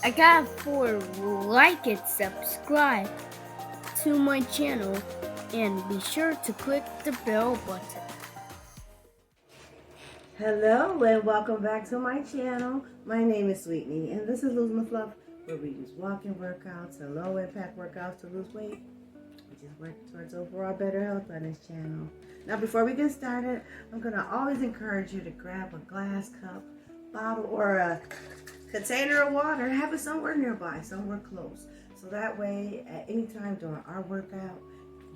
I got for like and subscribe to my channel and be sure to click the bell button. Hello and welcome back to my channel. My name is Sweetney and this is Lose My Fluff, where we use walking workouts and low impact workouts to lose weight. We just work towards overall better health on this channel. Now before we get started, I'm going to always encourage you to grab a glass, cup, bottle, or a container of water. Have it somewhere nearby, somewhere close. So that way at any time during our workout,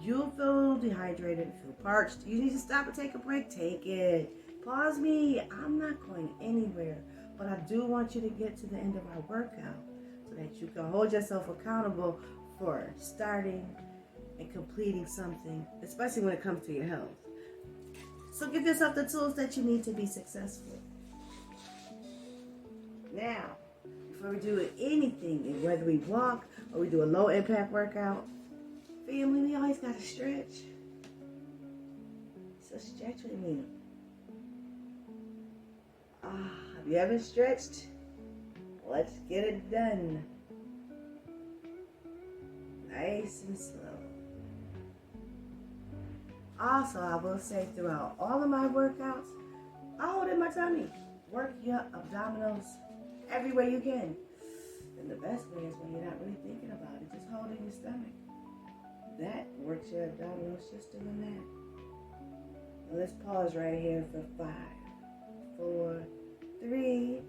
you'll feel dehydrated, feel parched. You need to stop and take a break, take it. Pause me. I'm not going anywhere, but I do want you to get to the end of our workout so that you can hold yourself accountable for starting and completing something, especially when it comes to your health. So give yourself the tools that you need to be successful. Now, before we do anything, whether we walk or we do a low impact workout, family, we always gotta stretch. So stretch with me. Have you ever stretched? Let's get it done. Nice and slow. Also, I will say throughout all of my workouts, I hold in my tummy. Work your abdominals every way you can. And the best way is when you're not really thinking about it, just holding your stomach. That works your abdominals, just doing that. Now let's pause right here for 5, 4, 3,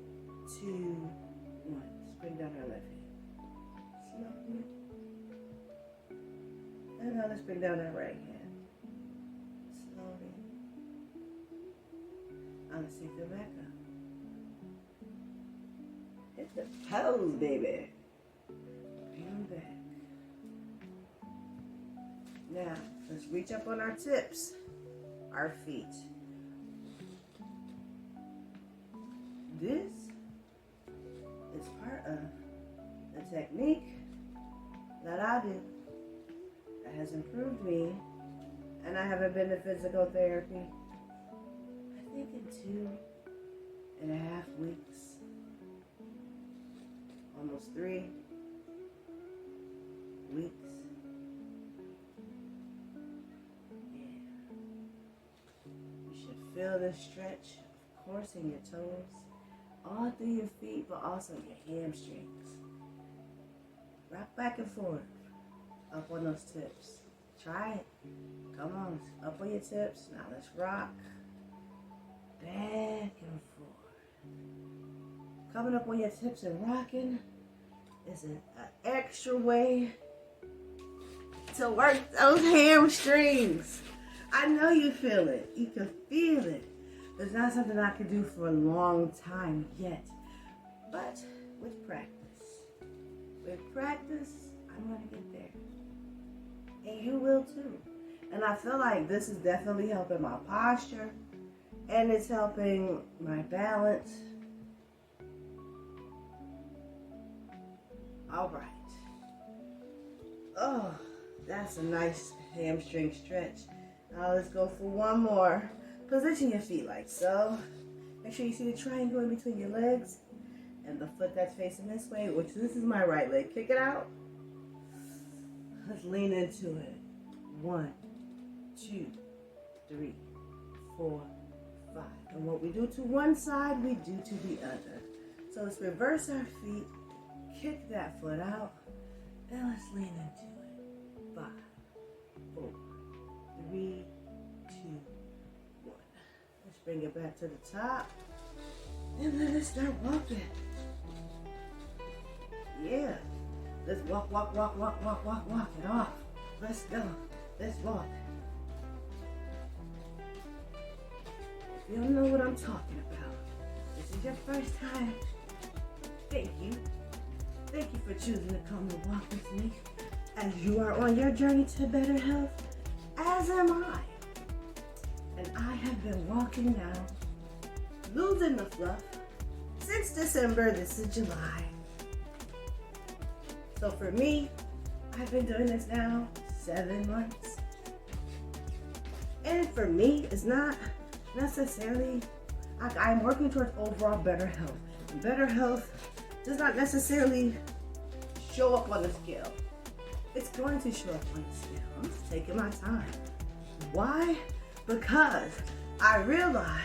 2, 1. Let's bring down our left hand. Slowly. And now let's bring down our right hand. Slowly. Now let's take it back up. Hit the toes, baby. Bring them back. Now, let's reach up on our tips, our feet. This is part of the technique that I do that has improved me, and I haven't been to physical therapy, I think in 2.5 weeks, almost 3 weeks. Yeah. You should feel the stretch, of course, in your toes, all through your feet, but also your hamstrings. Rock back and forth up on those tips. Try it. Come on, up on your tips. Now let's rock back and forth. Coming up on your tips and rocking is an extra way to work those hamstrings. I know you feel it. You can feel it. It's not something I could do for a long time yet. But with practice, I'm going to get there. And you will too. And I feel like this is definitely helping my posture. And it's helping my balance. All right. Oh, that's a nice hamstring stretch. Now let's go for one more. Position your feet like so. Make sure you see the triangle in between your legs and the foot that's facing this way, which this is my right leg. Kick it out. Let's lean into it. 1, 2, 3, 4, 5. And what we do to one side, we do to the other. So let's reverse our feet, kick that foot out, and let's lean into it. 5, 4, 3, 2, 1. Let's bring it back to the top. And let us start walking. Yeah. Let's walk it off. Let's go. Let's walk. If you don't know what I'm talking about, this is your first time. Thank you. Thank you for choosing to come and walk with me as you are on your journey to better health, as am I. And I have been walking now, losing the fluff, since December. This is July. So for me, I've been doing this now 7 months. And for me, it's not necessarily, I'm working towards overall better health. And better health does not necessarily show up on the scale. It's going to show up on the scale. I'm just taking my time. Why? Because I realize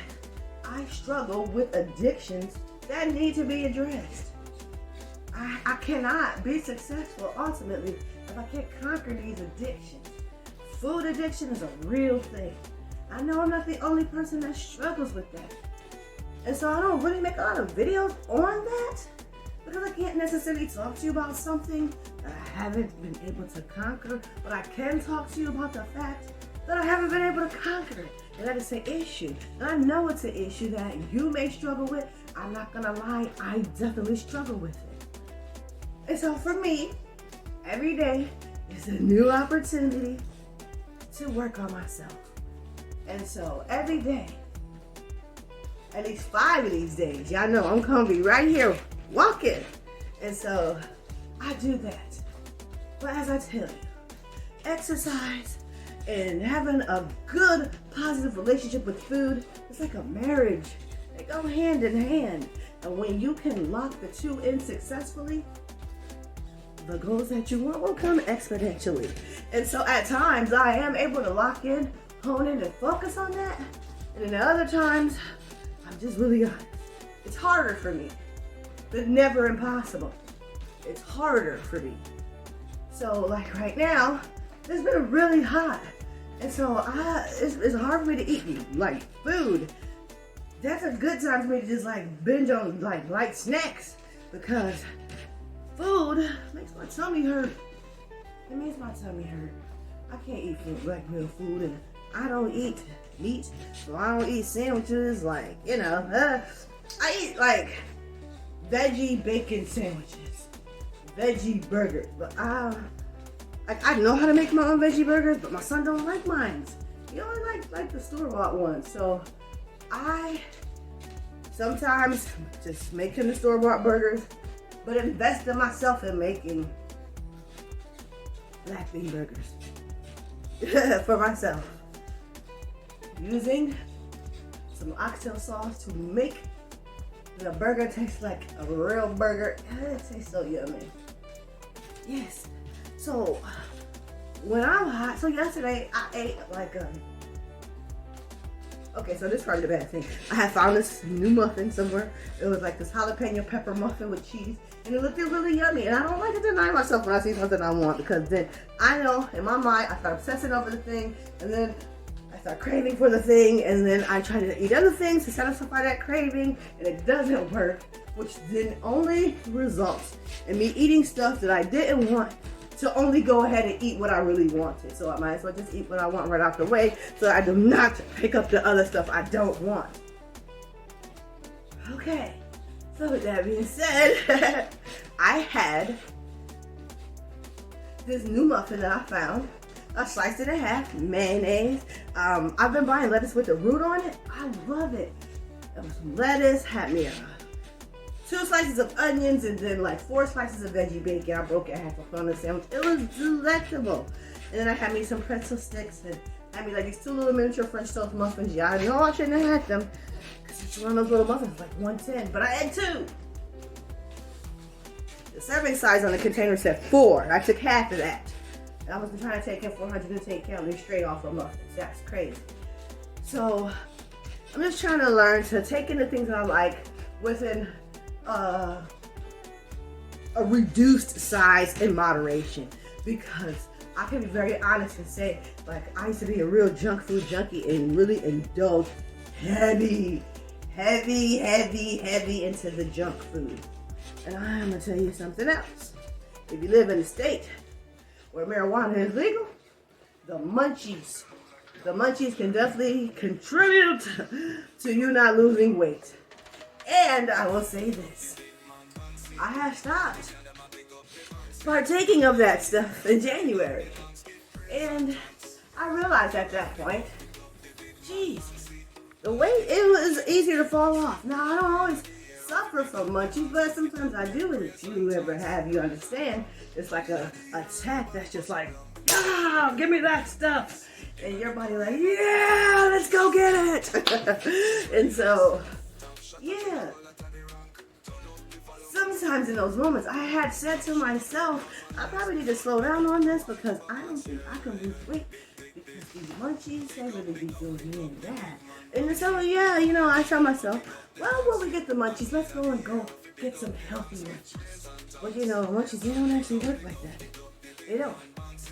I struggle with addictions that need to be addressed. I cannot be successful ultimately if I can't conquer these addictions. Food addiction is a real thing. I know I'm not the only person that struggles with that. And so I don't really make a lot of videos on that because I can't necessarily talk to you about something that I haven't been able to conquer, but I can talk to you about the fact that I haven't been able to conquer it. And that is an issue. And I know it's an issue that you may struggle with. I'm not gonna lie, I definitely struggle with it. And so for me, every day is a new opportunity to work on myself. And so every day, at least 5 of these days, y'all know I'm gonna be right here walking. And so I do that. But as I tell you, exercise and having a good, positive relationship with food, it's like a marriage. They go hand in hand. And when you can lock the two in successfully, the goals that you want will come exponentially. And so at times I am able to lock in, hone in, and focus on that. And then other times, I'm just really honest. It's harder for me, but never impossible. It's harder for me. So like right now, it's been really hot. And so it's hard for me to eat like food. That's a good time for me to just like binge on like light snacks because food makes my tummy hurt. It makes my tummy hurt. I can't eat food like real food, and I don't eat meat, so I don't eat sandwiches. Like I eat like veggie bacon sandwiches, veggie burgers. But I know how to make my own veggie burgers, but my son don't like mine. He only like the store-bought ones. So I sometimes just make him the store-bought burgers, but invest in myself in making black bean burgers for myself. Using some oxtail sauce to make the burger taste like a real burger. It tastes so yummy. Yes. So when I'm hot, so yesterday I ate like okay, so this is probably the bad thing. I had found this new muffin somewhere. It was like this jalapeno pepper muffin with cheese, and it looked really yummy. And I don't like to deny myself when I see something I want, because then I know in my mind I start obsessing over the thing, and then I start craving for the thing, and then I try to eat other things to satisfy that craving, and it doesn't work, which then only results in me eating stuff that I didn't want to only go ahead and eat what I really wanted. So I might as well just eat what I want right out the way so I do not pick up the other stuff I don't want. Okay, so with that being said, I had this new muffin that I found. I sliced it in half, mayonnaise. I've been buying lettuce with the root on it. I love it. It was lettuce, had me 2 slices of onions, and then like 4 slices of veggie bacon. I broke it in half on the sandwich. It was delectable. And then I had me some pretzel sticks and had me like these 2 little miniature French toast muffins. Yeah, I know I shouldn't have had them because each one of those little muffins was like $1.10, but I had 2. The serving size on the container said 4. I took half of that. And I was trying to take in 410 calories straight off of muffins. That's crazy. So I'm just trying to learn to take in the things that I like within a reduced size in moderation, because I can be very honest and say, like, I used to be a real junk food junkie and really indulge heavy into the junk food. And I'm gonna tell you something else. If you live in a state where marijuana is legal, the munchies can definitely contribute to you not losing weight. And I will say this, I have stopped partaking of that stuff in January. And I realized at that point, Jesus, the weight, it was easier to fall off. Now, I don't always suffer from munchies, but sometimes I do. And if you ever have, you understand, it's like a attack that's just like, ah, give me that stuff. And your body like, yeah, let's go get it. And so, yeah, some sometimes in those moments, I had said to myself, I probably need to slow down on this because I don't think I can lose weight because these munchies, they really be doing me and that. And so, yeah, I tell myself, well, when we get the munchies, let's go get some healthy munchies. But munchies, they don't actually work like that. They don't.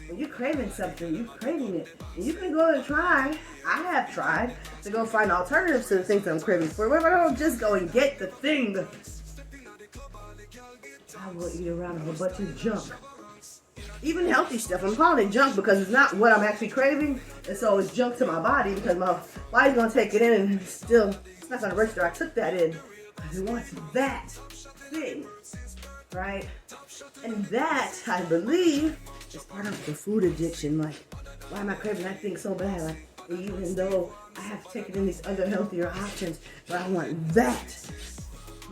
When you're craving something, you're craving it. And you can go and try. I have tried to go find alternatives to the things that I'm craving for. But I don't just go and get the thing. I will eat around a whole bunch of junk. Even healthy stuff. I'm calling it junk because it's not what I'm actually craving. And so it's junk to my body because my body's going to take it in and it's not going to register. I took that in because it wants that thing. Right? And that, I believe, is part of the food addiction. Like, why am I craving that thing so bad? Like, even though I have taken in these other healthier options, but I want that.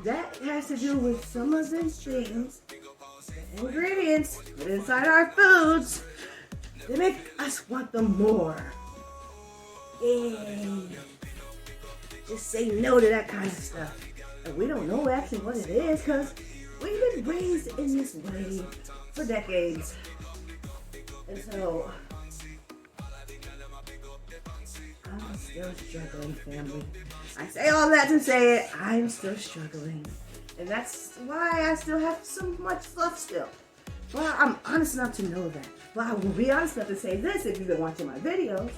That has to do with some of these things, the ingredients put inside our foods. They make us want them more. Yay. Just say no to that kind of stuff. And we don't know actually what it is because we've been raised in this way for decades. And so, I'm still struggling, family. I say all that to say it, I'm still struggling. And that's why I still have so much fluff still. Well, I'm honest enough to know that. Well, I will be honest enough to say this if you've been watching my videos.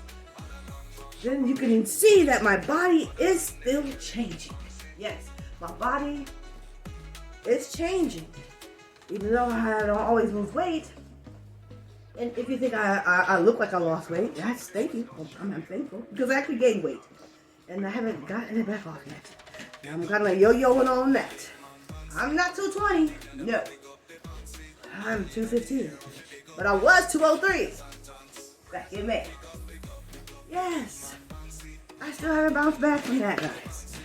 Then you can see that my body is still changing. Yes, my body is changing. Even though I don't always lose weight. And if you think I look like I lost weight, thank you. I'm thankful. Because I actually gained weight. And I haven't gotten it back off yet. I'm kind of yo-yoing on that. I'm not 220. No. I'm 215. But I was 203 back in May. Yes. I still haven't bounced back from that, guys.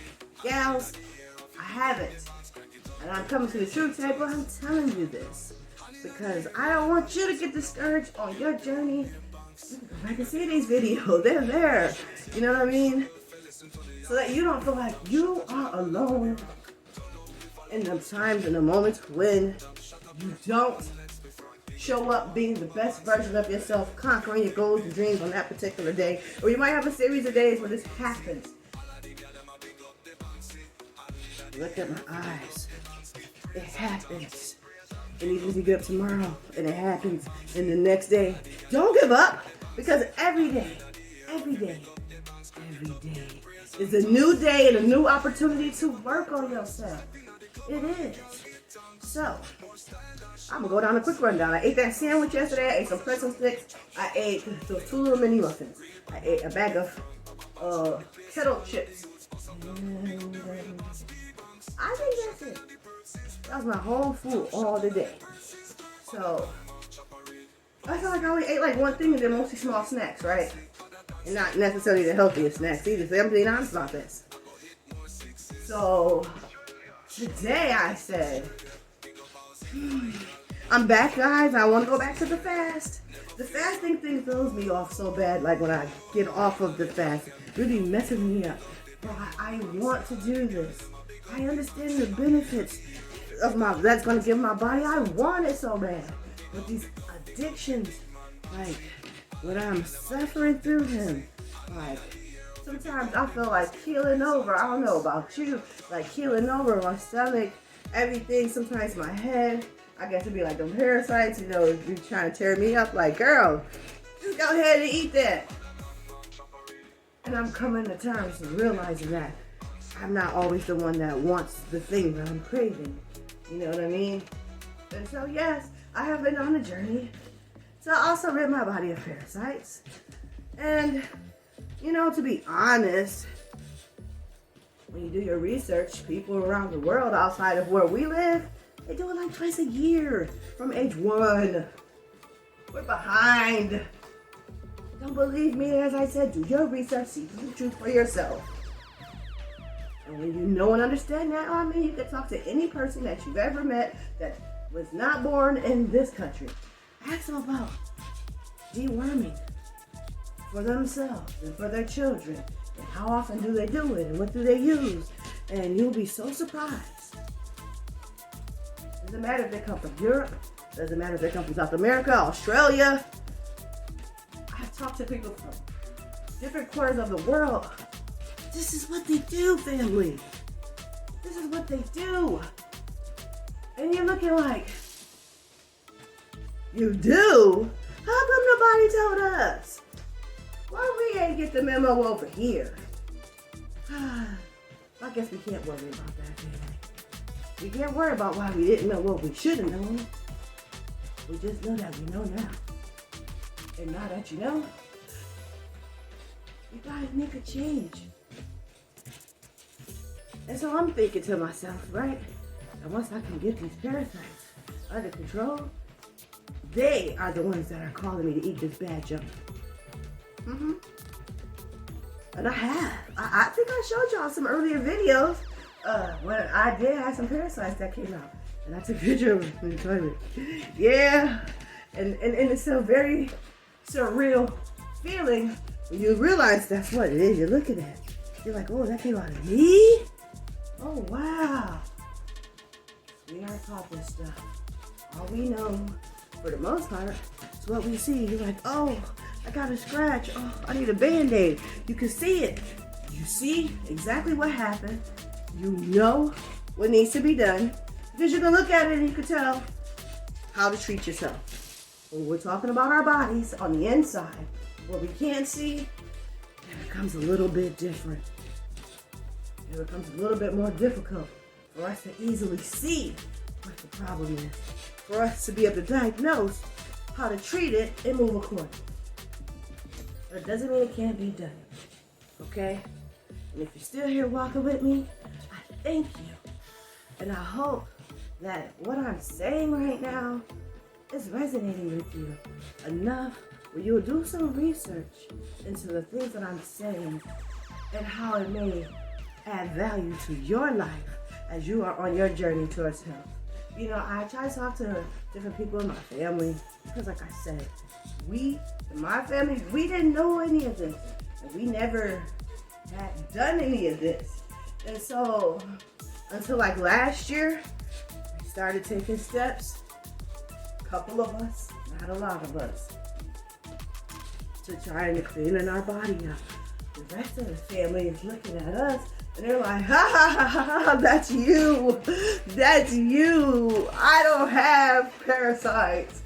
Gals, I haven't. And I'm coming to the truth today, but I'm telling you this because I don't want you to get discouraged on your journey. You can go back and see these videos. They're there. You know what I mean? So that you don't feel like you are alone in the times and the moments when you don't show up being the best version of yourself, conquering your goals and dreams on that particular day. Or you might have a series of days where this happens. Look at my eyes. It happens. And even if you get up tomorrow and it happens, and the next day, don't give up because every day is a new day and a new opportunity to work on yourself. It is. So, I'm gonna go down a quick rundown. I ate that sandwich yesterday. I ate some pretzel sticks. I ate those 2 little mini muffins. I ate a bag of kettle chips. And I think that's it. That was my whole food all the day. So, I feel like I only ate like one thing and they're mostly small snacks, right? And not necessarily the healthiest snacks either. So I'm being honest about this. So, today I said, I'm back, guys. I want to go back to the fast. The fasting thing throws me off so bad. Like when I get off of the fast, it really messes me up. But I want to do this. I understand the benefits of that's going to give my body. I want it so bad. But these addictions, like what I'm suffering through them, like sometimes I feel like keeling over. I don't know about you, like keeling over my stomach, everything. Sometimes my head. I guess it'd be like them parasites, be trying to tear me up. Like, girl, just go ahead and eat that. And I'm coming to terms with realizing that I'm not always the one that wants the thing that I'm craving. You know what I mean? And so, yes, I have been on a journey to also rid my body of parasites. And, to be honest, when you do your research, people around the world outside of where we live, they do it like twice a year from age 1. We're behind. Don't believe me, as I said, do your research, see the truth for yourself. And when you know and understand that, you can talk to any person that you've ever met that was not born in this country. Ask them about deworming for themselves and for their children. And how often do they do it? And what do they use? And you'll be so surprised Doesn't matter if they come from Europe. Doesn't matter if they come from South America, Australia. I've talked to people from different corners of the world. This is what they do, family. This is what they do. And you're looking like, you do? How come nobody told us? Why we ain't get the memo over here? I guess we can't worry about that, family. We can't worry about why we didn't know what we should have known. We just know that we know now. And now that you know, you gotta make a change. And so I'm thinking to myself, right? And once I can get these parasites under control, they are the ones that are calling me to eat this bad junk. And I have. I think I showed y'all some earlier videos when I did have some parasites that came out. And I took a picture of them in the toilet. Yeah. And it's a very surreal feeling when you realize that's what it is you're looking at. You're like, oh, that came out of me? Oh, wow. We aren't taught this stuff. All we know, for the most part, is what we see. You're like, oh, I got a scratch. Oh, I need a Band-Aid. You can see it. You see exactly what happened. You know what needs to be done. Because you can look at it and you can tell how to treat yourself. When we're talking about our bodies on the inside, what we can't see, it becomes a little bit different. It becomes a little bit more difficult for us to easily see what the problem is. For us to be able to diagnose how to treat it and move accordingly. But it doesn't mean it can't be done. Okay? And if you're still here walking with me, I thank you. And I hope that what I'm saying right now is resonating with you enough where you'll do some research into the things that I'm saying and how it may add value to your life as you are on your journey towards health. You know, I try to talk to different people in my family because, like I said, in my family, we didn't know any of this. And we never had done any of this. And so, until like last year, we started taking steps, a couple of us, not a lot of us, to try and clean our body up. The rest of the family is looking at us and they're like, ha ha ha ha ha, that's you. That's you. I don't have parasites.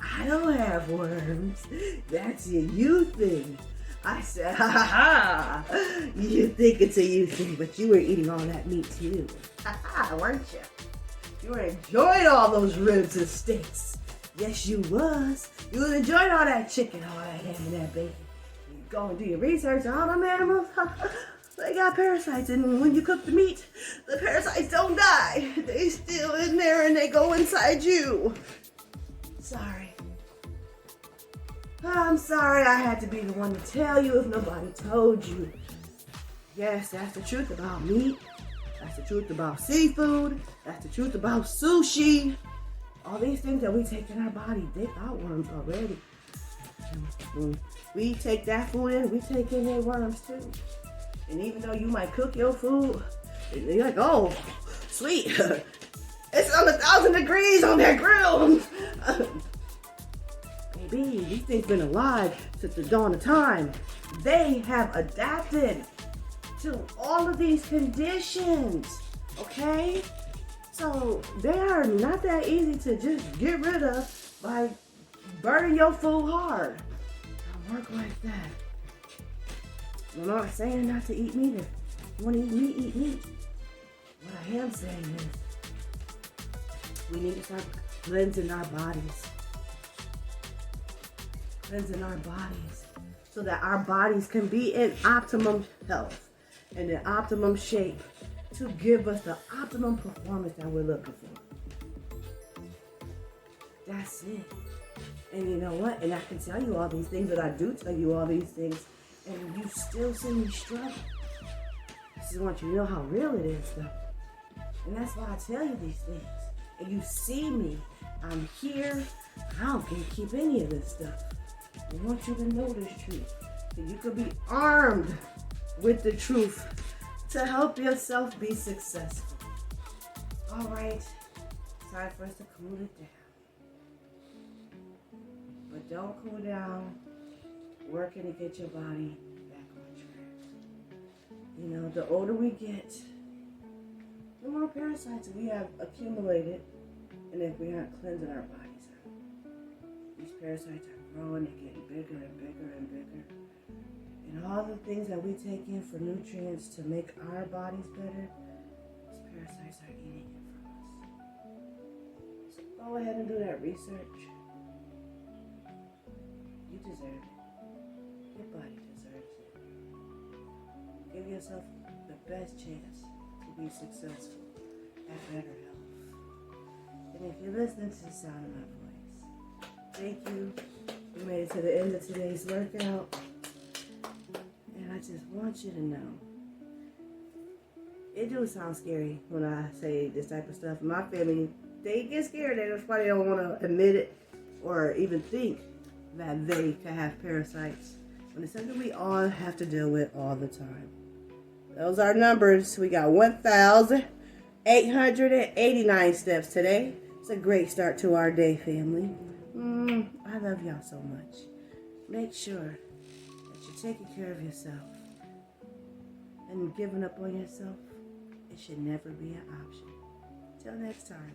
I don't have worms. That's a you thing. I said, ha ha ha. You think it's a you thing, but you were eating all that meat too. Ha ha, weren't you? You were enjoying all those ribs and steaks. Yes, you was. You was enjoying all that chicken, all that ham and that bacon. You go and do your research on all them animals. They got parasites, and when you cook the meat, the parasites don't die. They still in there and they go inside you. Sorry. I'm sorry I had to be the one to tell you if nobody told you. Yes, that's the truth about meat. That's the truth about seafood. That's the truth about sushi. All these things that we take in our body, they got worms already. When we take that food in, we take in their worms too. And even though you might cook your food, you're like, oh, sweet. It's on 1,000 degrees on that grill. Baby, these things been alive since the dawn of time. They have adapted to all of these conditions, okay? So they are not that easy to just get rid of by burning your food hard. Don't work like that. I'm not saying not to eat meat. If you want to eat meat, eat meat. What I am saying is we need to start cleansing our bodies. Cleansing our bodies so that our bodies can be in optimum health and in optimum shape to give us the optimum performance that we're looking for. That's it. And you know what? And I can tell you all these things, that I do tell you all these things, and you still see me struggle. I just want you to know how real it is, though. And that's why I tell you these things. And you see me. I'm here. I don't can keep any of this stuff. I want you to know this truth. And you could be armed with the truth to help yourself be successful. All right. It's time for us to cool it down. But don't cool down working to get your body back on track. You know, the older we get, the more parasites we have accumulated, and if we aren't cleansing our bodies out, these parasites are growing and getting bigger and bigger and bigger. And all the things that we take in for nutrients to make our bodies better, these parasites are eating it from us. So go ahead and do that research. You deserve it. Your body deserves it. Give yourself the best chance to be successful at better health. And if you're listening to the sound of my voice, thank you. We made it to the end of today's workout. And I just want you to know, it do sound scary when I say this type of stuff. My family, they get scared. That's why they don't want to admit it or even think that they can have parasites. When it's something we all have to deal with all the time. Those are numbers. We got 1,889 steps today. It's a great start to our day, family. I love y'all so much. Make sure that you're taking care of yourself. And giving up on yourself, it should never be an option. Till next time.